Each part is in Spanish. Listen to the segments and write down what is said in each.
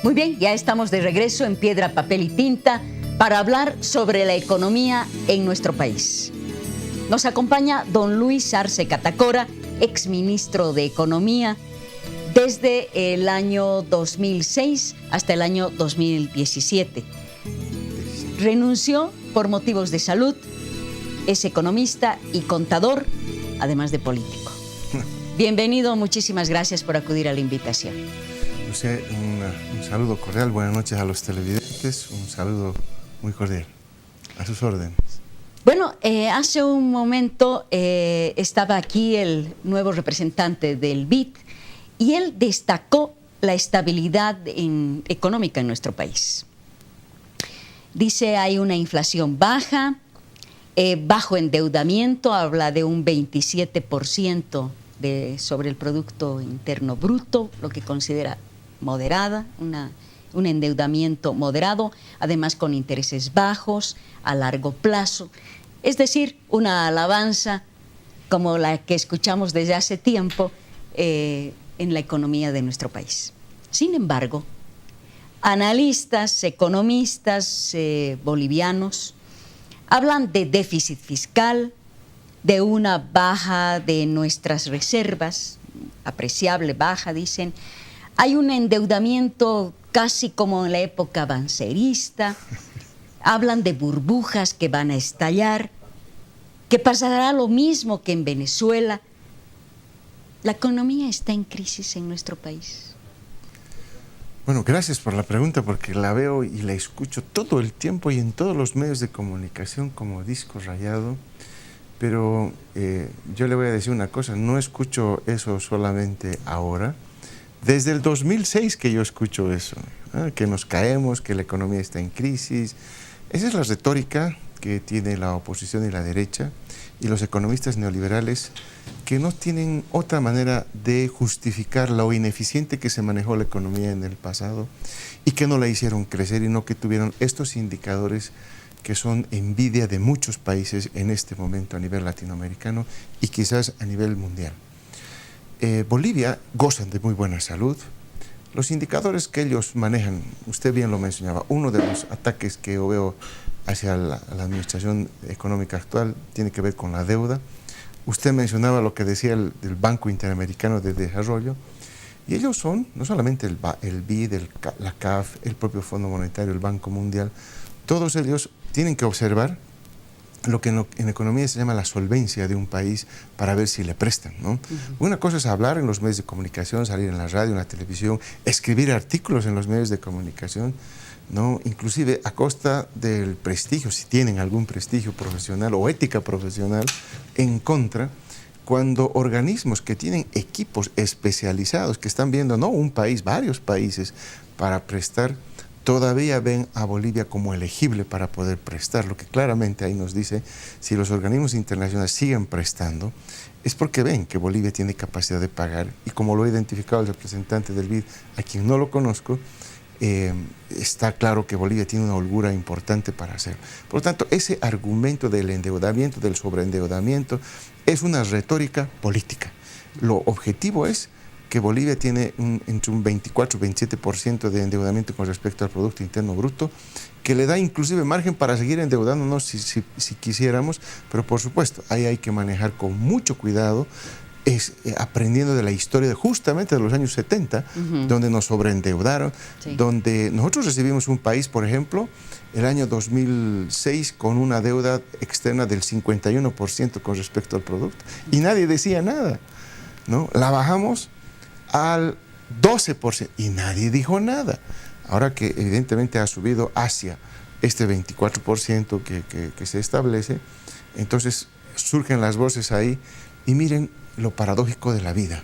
Muy bien, ya estamos de regreso en Piedra, Papel y Tinta para hablar sobre la economía en nuestro país. Nos acompaña don Luis Arce Catacora, exministro de Economía, desde el año 2006 hasta el año 2017. Renunció por motivos de salud, es economista y contador, además de político. Bienvenido, muchísimas gracias por acudir a la invitación. José, un saludo cordial, buenas noches a los televidentes, un saludo muy cordial, a sus órdenes. Bueno, hace un momento estaba aquí el nuevo representante del BID y él destacó la estabilidad económica en nuestro país. Dice hay una inflación baja, bajo endeudamiento, habla de un 27% sobre el Producto Interno Bruto, lo que considera moderada, un endeudamiento moderado, además con intereses bajos, a largo plazo. Es decir, una alabanza como la que escuchamos desde hace tiempo en la economía de nuestro país. Sin embargo, analistas, economistas bolivianos hablan de déficit fiscal, de una baja de nuestras reservas, apreciable baja, dicen. Hay un endeudamiento casi como en la época bancerista. Hablan de burbujas que van a estallar, que pasará lo mismo que en Venezuela. ¿La economía está en crisis en nuestro país? Bueno, gracias por la pregunta, porque la veo y la escucho todo el tiempo y en todos los medios de comunicación como disco rayado. Pero yo le voy a decir una cosa, no escucho eso solamente ahora. Desde el 2006 que yo escucho eso, que nos caemos, que la economía está en crisis. Esa es la retórica que tiene la oposición y la derecha y los economistas neoliberales, que no tienen otra manera de justificar lo ineficiente que se manejó la economía en el pasado y que no la hicieron crecer y no que tuvieron estos indicadores que son envidia de muchos países en este momento a nivel latinoamericano y quizás a nivel mundial. Bolivia goza de muy buena salud. Los indicadores que ellos manejan, usted bien lo mencionaba, uno de los ataques que yo veo hacia la administración económica actual tiene que ver con la deuda. Usted mencionaba lo que decía el Banco Interamericano de Desarrollo, y ellos son, no solamente el BID, la CAF, el propio Fondo Monetario, el Banco Mundial, todos ellos tienen que observar lo que en economía se llama la solvencia de un país para ver si le prestan, ¿no? Una cosa es hablar en los medios de comunicación, salir en la radio, en la televisión, escribir artículos en los medios de comunicación, ¿no? Inclusive a costa del prestigio, si tienen algún prestigio profesional o ética profesional, en contra, cuando organismos que tienen equipos especializados, que están viendo no un país, varios países, para prestar, todavía ven a Bolivia como elegible para poder prestar, lo que claramente ahí nos dice, si los organismos internacionales siguen prestando, es porque ven que Bolivia tiene capacidad de pagar, y como lo ha identificado el representante del BID, a quien no lo conozco, está claro que Bolivia tiene una holgura importante para hacerlo. Por lo tanto, ese argumento del endeudamiento, del sobreendeudamiento, es una retórica política. Lo objetivo es que Bolivia tiene entre un 24 y 27% de endeudamiento con respecto al Producto Interno Bruto, que le da inclusive margen para seguir endeudándonos si quisiéramos, pero por supuesto, ahí hay que manejar con mucho cuidado, aprendiendo de la historia justamente de los años 70, donde nos sobreendeudaron, donde nosotros recibimos un país, por ejemplo, el año 2006 con una deuda externa del 51% con respecto al producto, y nadie decía nada, ¿no? La bajamos al 12% y nadie dijo nada. Ahora que evidentemente ha subido hacia este 24% que se establece, entonces surgen las voces ahí y miren lo paradójico de la vida.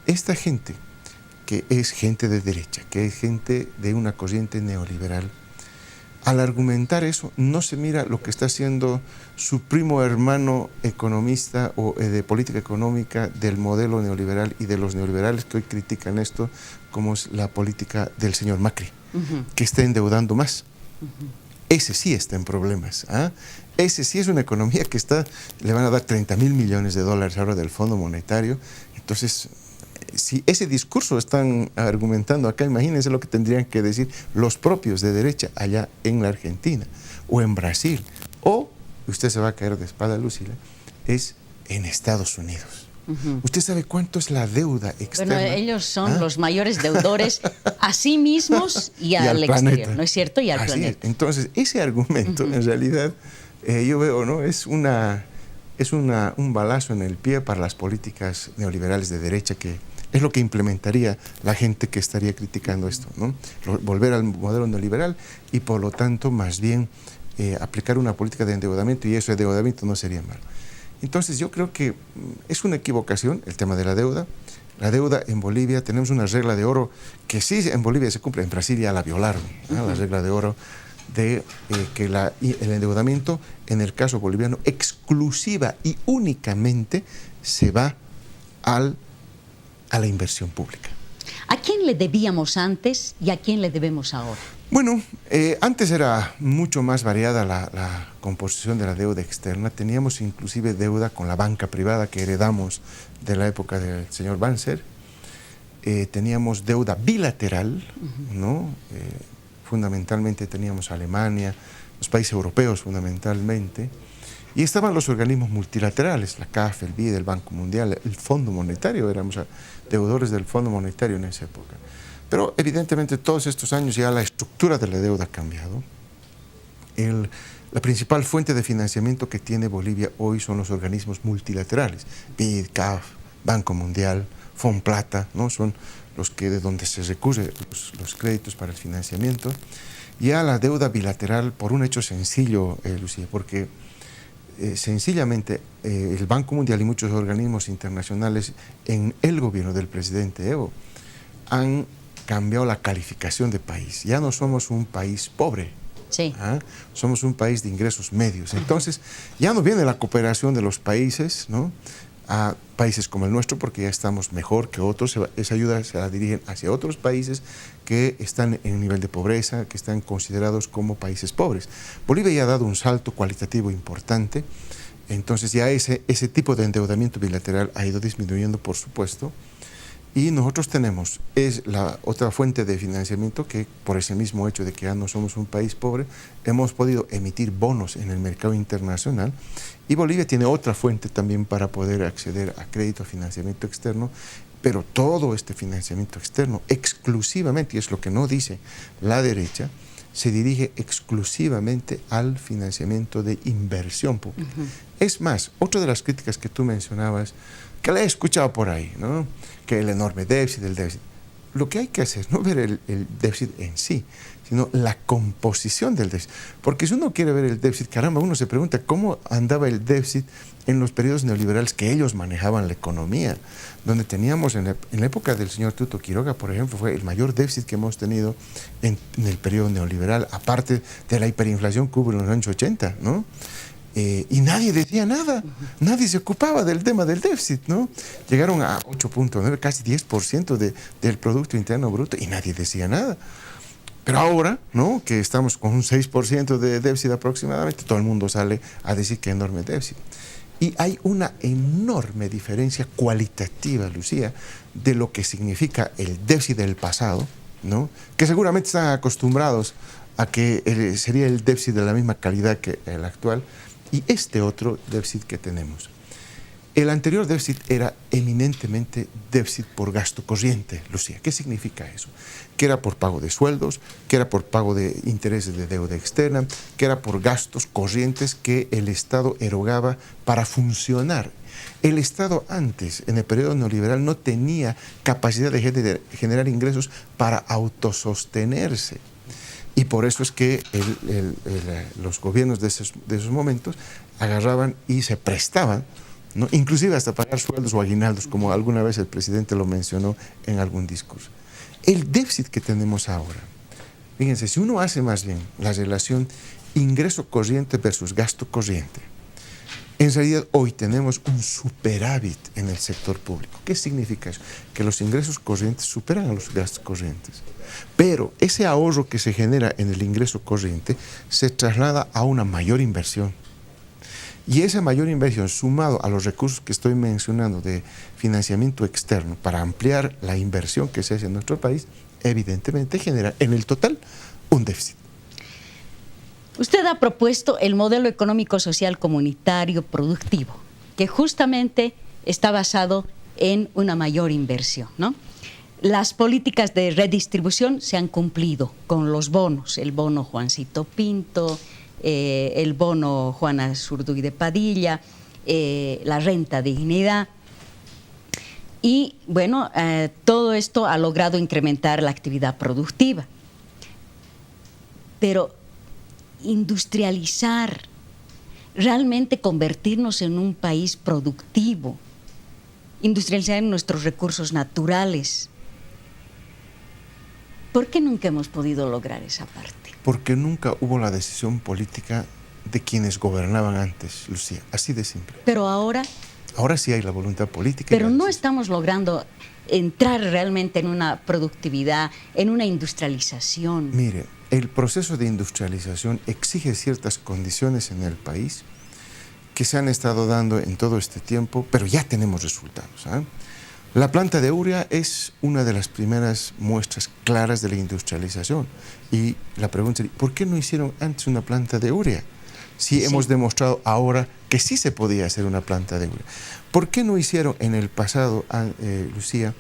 Esta gente, que es gente de derecha, que es gente de una corriente neoliberal, al argumentar eso, no se mira lo que está haciendo su primo hermano economista o de política económica del modelo neoliberal y de los neoliberales que hoy critican esto, como es la política del señor Macri, que está endeudando más. Ese sí está en problemas. Ese sí es una economía que le van a dar 30.000 millones de dólares ahora del Fondo Monetario. Entonces, si ese discurso están argumentando acá, imagínense lo que tendrían que decir los propios de derecha allá en la Argentina o en Brasil, o, usted se va a caer de espalda, Lucila, es en Estados Unidos. ¿Usted sabe cuánto es la deuda externa? Bueno, ellos son los mayores deudores a sí mismos y al exterior, ¿no es cierto? Y al planeta. Es. Entonces, ese argumento, en realidad, yo veo, ¿no? Es un balazo en el pie para las políticas neoliberales de derecha, que es lo que implementaría la gente que estaría criticando esto, ¿no? Volver al modelo neoliberal y, por lo tanto, más bien aplicar una política de endeudamiento, y eso de endeudamiento no sería malo. Entonces yo creo que es una equivocación el tema de la deuda. La deuda en Bolivia, tenemos una regla de oro que sí en Bolivia se cumple, en Brasil ya la violaron, ¿no? La regla de oro de que el endeudamiento en el caso boliviano exclusiva y únicamente se va a la inversión pública. ¿A quién le debíamos antes y a quién le debemos ahora? Bueno, antes era mucho más variada la composición de la deuda externa. Teníamos inclusive deuda con la banca privada que heredamos de la época del señor Banzer. Teníamos deuda bilateral, ¿no? Fundamentalmente teníamos Alemania, los países europeos fundamentalmente. Y estaban los organismos multilaterales, la CAF, el BID, el Banco Mundial, el Fondo Monetario. Éramos deudores del Fondo Monetario en esa época. Pero evidentemente todos estos años ya la estructura de la deuda ha cambiado. La principal fuente de financiamiento que tiene Bolivia hoy son los organismos multilaterales, BID, CAF, Banco Mundial, Fomplata, ¿no? Son los que de donde se recurren los créditos para el financiamiento. Ya la deuda bilateral, por un hecho sencillo, Lucía, porque sencillamente el Banco Mundial y muchos organismos internacionales en el gobierno del presidente Evo han cambiado la calificación de país. Ya no somos un país pobre, sí. Somos un país de ingresos medios. Entonces, ya no viene la cooperación de los países, ¿no?, a países como el nuestro, porque ya estamos mejor que otros. Esa ayuda se la dirigen hacia otros países que están en nivel de pobreza, que están considerados como países pobres. Bolivia ya ha dado un salto cualitativo importante, entonces ya ese tipo de endeudamiento bilateral ha ido disminuyendo, por supuesto. Y nosotros tenemos, es la otra fuente de financiamiento que, por ese mismo hecho de que ya no somos un país pobre, hemos podido emitir bonos en el mercado internacional, y Bolivia tiene otra fuente también para poder acceder a crédito, a financiamiento externo, pero todo este financiamiento externo exclusivamente, y es lo que no dice la derecha, se dirige exclusivamente al financiamiento de inversión pública. Es más, otra de las críticas que tú mencionabas, que la he escuchado por ahí, ¿no?, que el enorme déficit, el déficit. Lo que hay que hacer es no ver el déficit en sí, sino la composición del déficit. Porque si uno quiere ver el déficit, caramba, uno se pregunta cómo andaba el déficit en los periodos neoliberales que ellos manejaban la economía, donde teníamos en la época del señor Tuto Quiroga, por ejemplo, fue el mayor déficit que hemos tenido en el periodo neoliberal, aparte de la hiperinflación que hubo en los años 80, ¿no? Y nadie decía nada, nadie se ocupaba del tema del déficit, ¿no? Llegaron a 8.9, casi 10% del Producto Interno Bruto, y nadie decía nada. Pero ahora, ¿no?, que estamos con un 6% de déficit aproximadamente, todo el mundo sale a decir que enorme déficit. Y hay una enorme diferencia cualitativa, Lucía, de lo que significa el déficit del pasado, ¿no?, que seguramente están acostumbrados a que sería el déficit de la misma calidad que el actual, y este otro déficit que tenemos. El anterior déficit era eminentemente déficit por gasto corriente, Lucía. ¿Qué significa eso? Que era por pago de sueldos, que era por pago de intereses de deuda externa, que era por gastos corrientes que el Estado erogaba para funcionar. El Estado antes, en el periodo neoliberal, no tenía capacidad de generar ingresos para autosostenerse. Y por eso es que los gobiernos de esos momentos agarraban y se prestaban, ¿no?, inclusive hasta pagar sueldos o aguinaldos, como alguna vez el presidente lo mencionó en algún discurso. El déficit que tenemos ahora, fíjense, si uno hace más bien la relación ingreso corriente versus gasto corriente, en realidad hoy tenemos un superávit en el sector público. ¿Qué significa eso? Que los ingresos corrientes superan a los gastos corrientes. Pero ese ahorro que se genera en el ingreso corriente se traslada a una mayor inversión. Y esa mayor inversión, sumado a los recursos que estoy mencionando de financiamiento externo para ampliar la inversión que se hace en nuestro país, evidentemente genera en el total un déficit. Usted ha propuesto el modelo económico social comunitario productivo, que justamente está basado en una mayor inversión, ¿no? Las políticas de redistribución se han cumplido con los bonos, el bono Juancito Pinto, el bono Juana Zurduy de Padilla, la renta dignidad. Y bueno, todo esto ha logrado incrementar la actividad productiva. Pero industrializar, realmente convertirnos en un país productivo, industrializar nuestros recursos naturales. ¿Por qué nunca hemos podido lograr esa parte? Porque nunca hubo la decisión política de quienes gobernaban antes, Lucía, así de simple. Pero ahora... Ahora sí hay la voluntad política. Pero no estamos logrando entrar realmente en una productividad, en una industrialización. Mire, el proceso de industrialización exige ciertas condiciones en el país que se han estado dando en todo este tiempo, pero ya tenemos resultados, ¿eh? La planta de urea es una de las primeras muestras claras de la industrialización. Y la pregunta es, ¿por qué no hicieron antes una planta de urea? Si hemos demostrado ahora que sí se podía hacer una planta de urea. ¿Por qué no hicieron en el pasado, Lucía,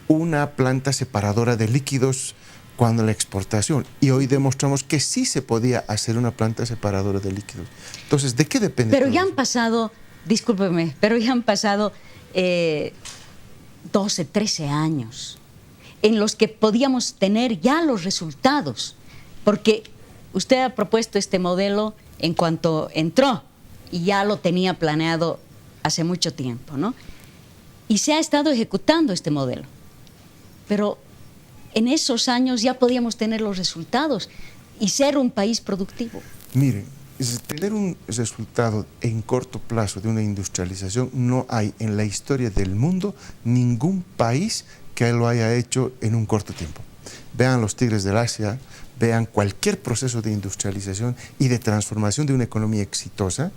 una planta separadora de líquidos cuando la exportación? Y hoy demostramos que sí se podía hacer una planta separadora de líquidos. Entonces, ¿de qué depende? Pero ya han pasado, discúlpeme, pero ya han pasado 12, 13 años en los que podíamos tener ya los resultados, porque usted ha propuesto este modelo en cuanto entró y ya lo tenía planeado hace mucho tiempo, ¿no? Y se ha estado ejecutando este modelo, pero en esos años ya podíamos tener los resultados y ser un país productivo. Miren, tener un resultado en corto plazo de una industrialización no hay en la historia del mundo ningún país que lo haya hecho en un corto tiempo. Vean los tigres del Asia, vean cualquier proceso de industrialización y de transformación de una economía exitosa.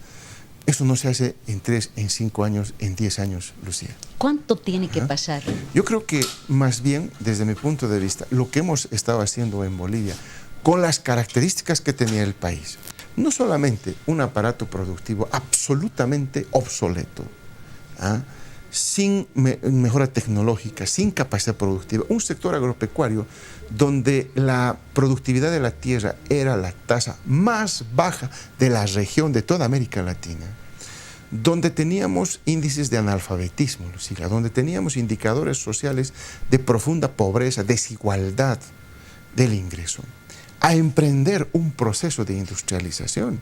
Eso no se hace en 3, en 5 años, en 10 años, Lucía. ¿Cuánto tiene que pasar? Yo creo que más bien, desde mi punto de vista, lo que hemos estado haciendo en Bolivia, con las características que tenía el país, no solamente un aparato productivo absolutamente obsoleto, sin mejora tecnológica, sin capacidad productiva, un sector agropecuario donde la productividad de la tierra era la tasa más baja de la región de toda América Latina, donde teníamos índices de analfabetismo, Lucila, donde teníamos indicadores sociales de profunda pobreza, desigualdad del ingreso, a emprender un proceso de industrialización.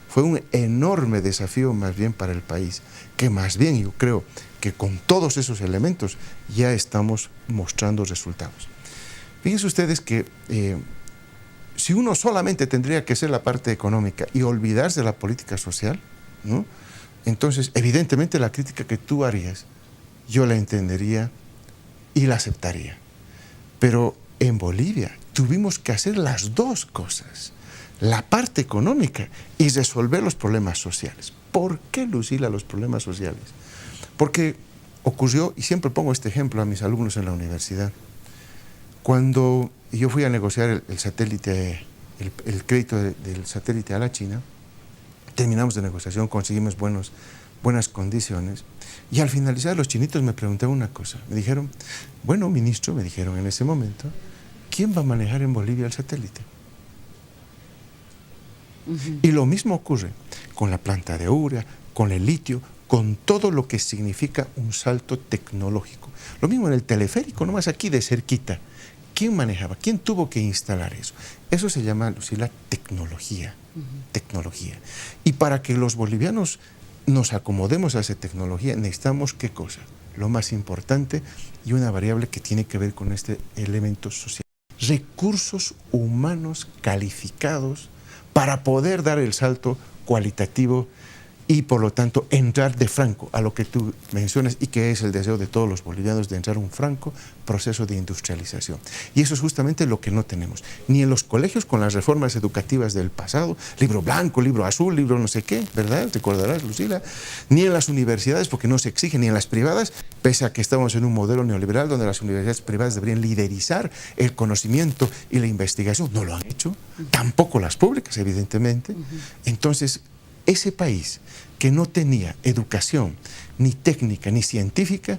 Fue un enorme desafío más bien para el país, que más bien yo creo que con todos esos elementos ya estamos mostrando resultados. Fíjense ustedes que si uno solamente tendría que hacer la parte económica y olvidarse de la política social, ¿no? Entonces evidentemente la crítica que tú harías, yo la entendería y la aceptaría. Pero en Bolivia tuvimos que hacer las dos cosas, la parte económica y resolver los problemas sociales. ¿Por qué, Lucila, los problemas sociales? Porque ocurrió, y siempre pongo este ejemplo a mis alumnos en la universidad, cuando yo fui a negociar el satélite, el crédito del satélite a la China, terminamos de negociación, conseguimos buenas condiciones, y al finalizar los chinitos me preguntaban una cosa, me dijeron, bueno, ministro, me dijeron en ese momento, ¿quién va a manejar en Bolivia el satélite? Y lo mismo ocurre con la planta de urea, con el litio, con todo lo que significa un salto tecnológico. Lo mismo en el teleférico, nomás aquí de cerquita. ¿Quién manejaba? ¿Quién tuvo que instalar eso? Eso se llama, Lucila, tecnología. Tecnología. Y para que los bolivianos nos acomodemos a esa tecnología, necesitamos ¿qué cosa? Lo más importante y una variable que tiene que ver con este elemento social. Recursos humanos calificados para poder dar el salto cualitativo y por lo tanto entrar de franco a lo que tú mencionas y que es el deseo de todos los bolivianos de entrar a un franco proceso de industrialización. Y eso es justamente lo que no tenemos, ni en los colegios con las reformas educativas del pasado, libro blanco, libro azul, libro no sé qué, ¿verdad? Recordarás, Lucila, ni en las universidades porque no se exige, ni en las privadas, pese a que estamos en un modelo neoliberal donde las universidades privadas deberían liderizar el conocimiento y la investigación, no lo han hecho, tampoco las públicas, evidentemente. Entonces, ese país que no tenía educación ni técnica ni científica,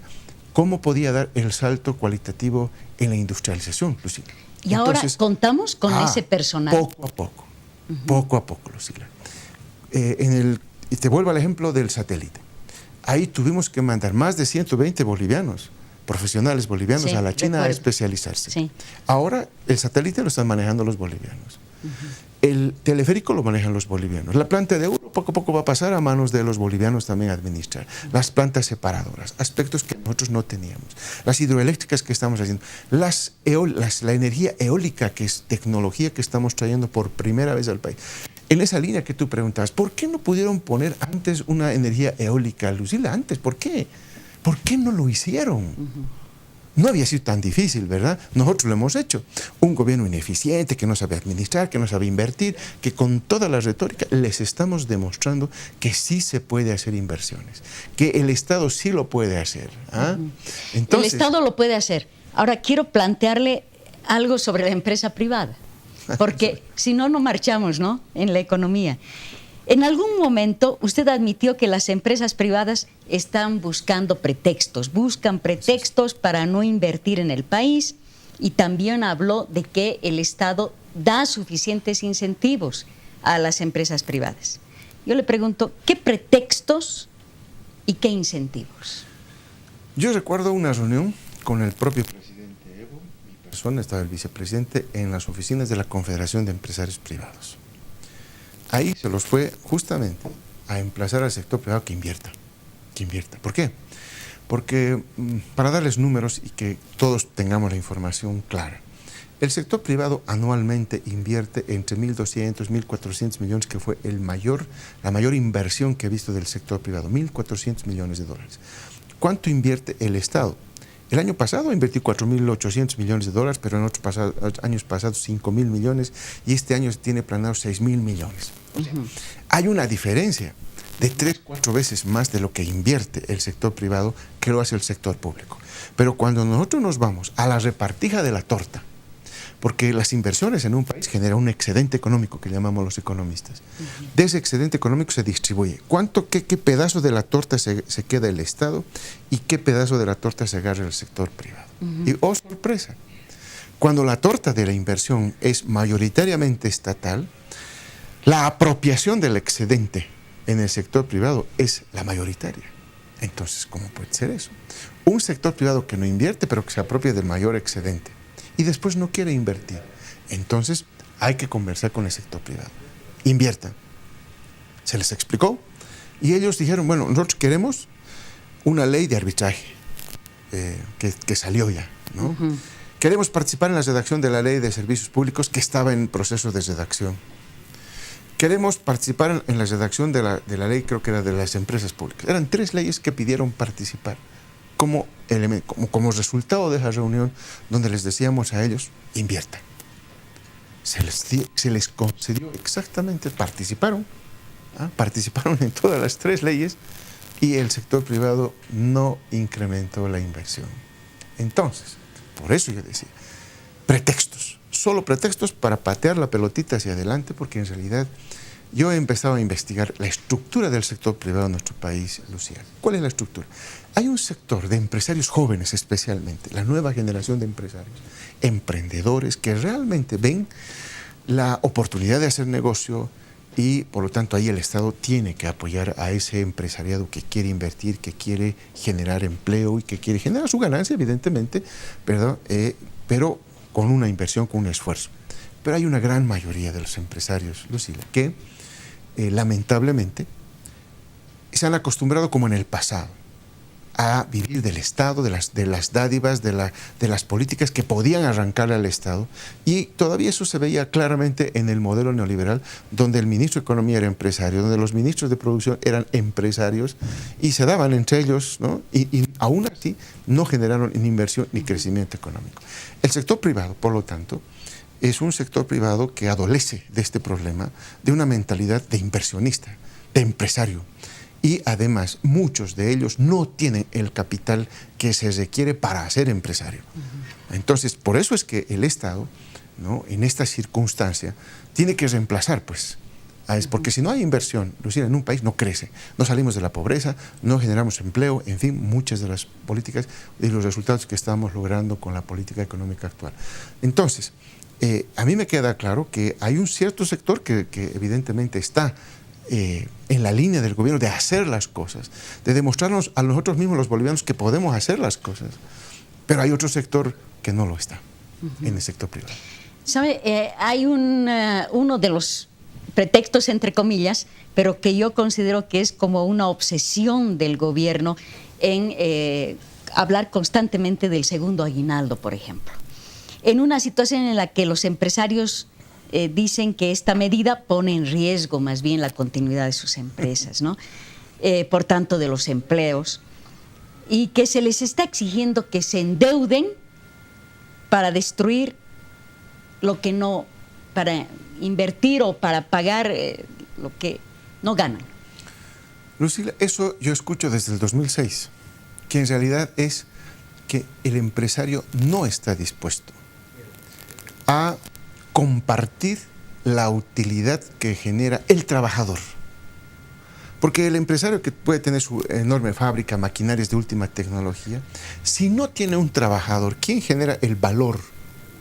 ¿cómo podía dar el salto cualitativo en la industrialización, Lucila? Y ahora contamos con ese personal. Poco a poco, Lucila. Y te vuelvo al ejemplo del satélite. Ahí tuvimos que mandar más de 120 bolivianos, profesionales bolivianos, a la China a especializarse. Sí. Ahora el satélite lo están manejando los bolivianos. El teleférico lo manejan los bolivianos. La planta de euro poco a poco va a pasar a manos de los bolivianos también a administrar. Las plantas separadoras, aspectos que nosotros no teníamos. Las hidroeléctricas que estamos haciendo. La energía eólica, que es tecnología que estamos trayendo por primera vez al país. En esa línea que tú preguntabas, ¿por qué no pudieron poner antes una energía eólica, Lucila? Antes, ¿por qué? ¿Por qué no lo hicieron? No había sido tan difícil, ¿verdad? Nosotros lo hemos hecho. Un gobierno ineficiente, que no sabe administrar, que no sabe invertir, que con toda la retórica les estamos demostrando que sí se puede hacer inversiones, que el Estado sí lo puede hacer. ¿Ah? Entonces, el Estado lo puede hacer. Ahora quiero plantearle algo sobre la empresa privada, porque si no, no marchamos, ¿no?, en la economía. En algún momento usted admitió que las empresas privadas están buscan pretextos para no invertir en el país, y también habló de que el Estado da suficientes incentivos a las empresas privadas. Yo le pregunto, ¿qué pretextos y qué incentivos? Yo recuerdo una reunión con el propio presidente Evo, mi persona, estaba el vicepresidente, en las oficinas de la Confederación de Empresarios Privados. Ahí se los fue justamente a emplazar al sector privado que invierta. ¿Por qué? Porque, para darles números y que todos tengamos la información clara, el sector privado anualmente invierte entre 1.200, 1.400 millones, que fue la mayor inversión que he visto del sector privado, 1.400 millones de dólares. ¿Cuánto invierte el Estado? El año pasado invertí 4.800 millones de dólares, pero en otros años pasados 5.000 millones, y este año se tiene planeado 6.000 millones. O sea, hay una diferencia de 3-4 veces más de lo que invierte el sector privado que lo hace el sector público. Pero cuando nosotros nos vamos a la repartija de la torta, porque las inversiones en un país generan un excedente económico que llamamos los economistas. De ese excedente económico se distribuye. ¿Qué pedazo de la torta se queda el Estado y qué pedazo de la torta se agarra el sector privado? Y oh, sorpresa, cuando la torta de la inversión es mayoritariamente estatal, la apropiación del excedente en el sector privado es la mayoritaria. Entonces, ¿cómo puede ser eso? Un sector privado que no invierte, pero que se apropia del mayor excedente y después no quiere invertir. Entonces hay que conversar con el sector privado. Inviertan. Se les explicó y ellos dijeron, bueno, nosotros queremos una ley de arbitraje que salió ya, ¿no? Queremos participar en la redacción de la ley de servicios públicos que estaba en proceso de redacción. Queremos participar en la redacción de la ley, creo que era de las empresas públicas. Eran 3 leyes que pidieron participar como resultado de esa reunión donde les decíamos a ellos, inviertan. Se les concedió exactamente, participaron en todas las 3 leyes y el sector privado no incrementó la inversión. Entonces, por eso yo decía, pretextos, solo pretextos para patear la pelotita hacia adelante, porque en realidad yo he empezado a investigar la estructura del sector privado en nuestro país, Lucía. ¿Cuál es la estructura? Hay un sector de empresarios jóvenes, especialmente, la nueva generación de empresarios, emprendedores, que realmente ven la oportunidad de hacer negocio y, por lo tanto, ahí el Estado tiene que apoyar a ese empresariado que quiere invertir, que quiere generar empleo y que quiere generar su ganancia, evidentemente, ¿verdad? Pero con una inversión, con un esfuerzo. Pero hay una gran mayoría de los empresarios, Lucila, que lamentablemente se han acostumbrado como en el pasado a vivir del Estado, de las dádivas, de las políticas que podían arrancarle al Estado. Y todavía eso se veía claramente en el modelo neoliberal, donde el ministro de Economía era empresario, donde los ministros de producción eran empresarios y se daban entre ellos, ¿no? Y aún así no generaron ni inversión ni crecimiento económico. El sector privado, por lo tanto, es un sector privado que adolece de este problema, de una mentalidad de inversionista, de empresario. Y además muchos de ellos no tienen el capital que se requiere para ser empresario. Entonces, por eso es que el Estado, ¿no?, en esta circunstancia tiene que reemplazar, pues, porque si no hay inversión, Lucía, en un país no crece, no salimos de la pobreza, no generamos empleo, en fin, muchas de las políticas y los resultados que estamos logrando con la política económica actual. Entonces, a mí me queda claro que hay un cierto sector que evidentemente está en la línea del gobierno de hacer las cosas, de demostrarnos a nosotros mismos los bolivianos que podemos hacer las cosas, pero hay otro sector que no lo está, en el sector privado. ¿Sabe? Hay uno de los pretextos, entre comillas, pero que yo considero que es como una obsesión del gobierno en hablar constantemente del segundo aguinaldo, por ejemplo. En una situación en la que los empresarios dicen que esta medida pone en riesgo más bien la continuidad de sus empresas, ¿no? Por tanto, de los empleos, y que se les está exigiendo que se endeuden para destruir lo que no, para invertir o para pagar lo que no ganan. Lucila, eso yo escucho desde el 2006, que en realidad es que el empresario no está dispuesto a compartir la utilidad que genera el trabajador. Porque el empresario que puede tener su enorme fábrica, maquinarias de última tecnología, si no tiene un trabajador, ¿quién genera el valor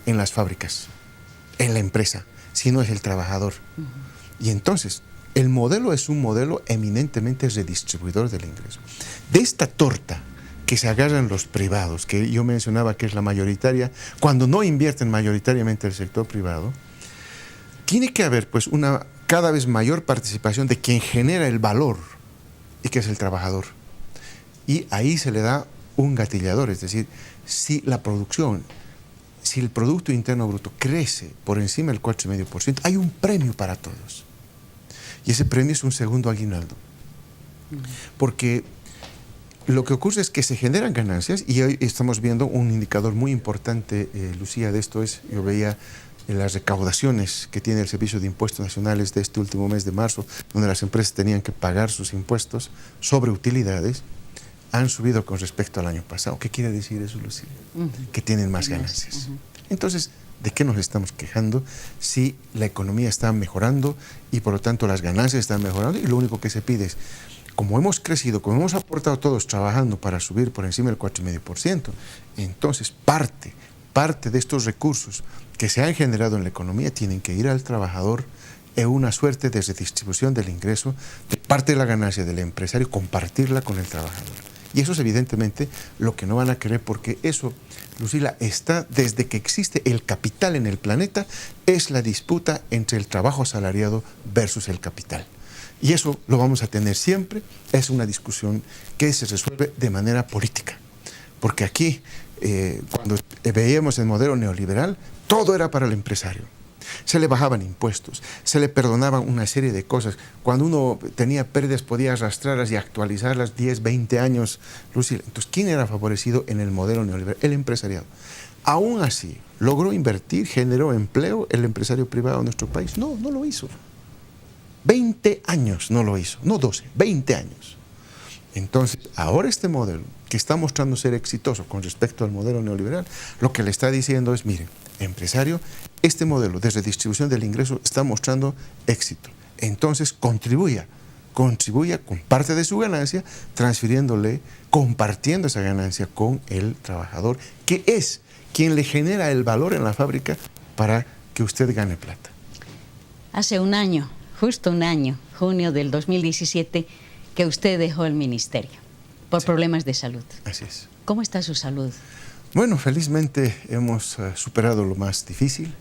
en las fábricas, en la empresa? Si no es el trabajador. Y entonces, el modelo es un modelo eminentemente redistribuidor del ingreso. De esta torta que se agarran los privados, que yo mencionaba que es la mayoritaria, cuando no invierten mayoritariamente el sector privado, tiene que haber pues una cada vez mayor participación de quien genera el valor, y que es el trabajador. Y ahí se le da un gatillador, es decir, si la producción, si el Producto Interno Bruto crece por encima del 4,5%, hay un premio para todos. Y ese premio es un segundo aguinaldo. Porque lo que ocurre es que se generan ganancias, y hoy estamos viendo un indicador muy importante, Lucía, de esto es, yo veía las recaudaciones que tiene el Servicio de Impuestos Nacionales de este último mes de marzo, donde las empresas tenían que pagar sus impuestos sobre utilidades, han subido con respecto al año pasado. ¿Qué quiere decir eso, Lucía? Que tienen más ganancias. Entonces, ¿de qué nos estamos quejando si la economía está mejorando y por lo tanto las ganancias están mejorando? Y lo único que se pide es, como hemos crecido, como hemos aportado todos trabajando para subir por encima del 4,5%, entonces parte de estos recursos que se han generado en la economía tienen que ir al trabajador en una suerte de redistribución del ingreso, de parte de la ganancia del empresario, compartirla con el trabajador. Y eso es evidentemente lo que no van a querer, porque eso, Lucila, está desde que existe el capital en el planeta, es la disputa entre el trabajo asalariado versus el capital. Y eso lo vamos a tener siempre, es una discusión que se resuelve de manera política. Porque aquí, cuando veíamos el modelo neoliberal, todo era para el empresario. Se le bajaban impuestos, se le perdonaban una serie de cosas. Cuando uno tenía pérdidas podía arrastrarlas y actualizarlas 10, 20 años. Lucila, entonces, ¿quién era favorecido en el modelo neoliberal? El empresariado. Aún así, ¿logró invertir, generó empleo el empresario privado en nuestro país? No, no lo hizo. 20 años no lo hizo, no 12, 20 años. Entonces, ahora este modelo, que está mostrando ser exitoso con respecto al modelo neoliberal, lo que le está diciendo es, miren, empresario, este modelo de redistribución del ingreso está mostrando éxito. Entonces, contribuya con parte de su ganancia, transfiriéndole, compartiendo esa ganancia con el trabajador, que es quien le genera el valor en la fábrica para que usted gane plata. Hace un año, justo un año, junio del 2017, que usted dejó el ministerio por problemas de salud. Así es. ¿Cómo está su salud? Bueno, felizmente hemos superado lo más difícil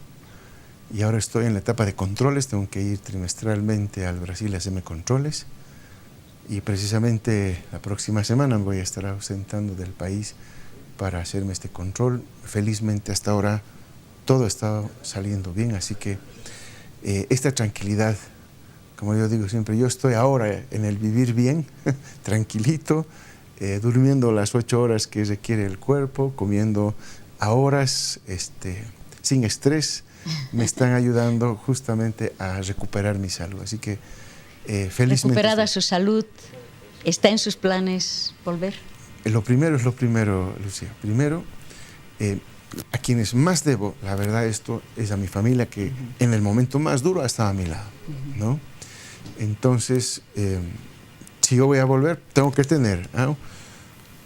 y ahora estoy en la etapa de controles. Tengo que ir trimestralmente al Brasil a hacerme controles y precisamente la próxima semana me voy a estar ausentando del país para hacerme este control. Felizmente hasta ahora todo está saliendo bien, así que esta tranquilidad, como yo digo siempre, yo estoy ahora en el vivir bien, tranquilito, durmiendo las 8 horas que requiere el cuerpo, comiendo a horas, sin estrés, me están ayudando justamente a recuperar mi salud. Así que felizmente... Recuperada su salud, ¿está en sus planes volver? Lo primero es lo primero, Lucía. Primero, a quienes más debo, la verdad, esto es a mi familia, que en el momento más duro ha estado a mi lado, ¿no? Entonces, si yo voy a volver, tengo que tener, ¿no?,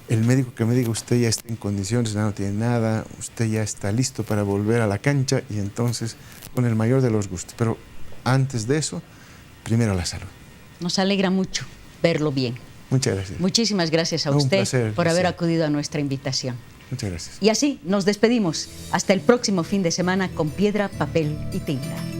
el médico que me diga: usted ya está en condiciones, no tiene nada, usted ya está listo para volver a la cancha, y entonces, con el mayor de los gustos. Pero antes de eso, primero la salud. Nos alegra mucho verlo bien. Muchas gracias. Muchísimas gracias a Un usted placer, por haber Lucía. acudido a nuestra invitación. Muchas gracias. Y así nos despedimos hasta el próximo fin de semana con Piedra, Papel y Tinta.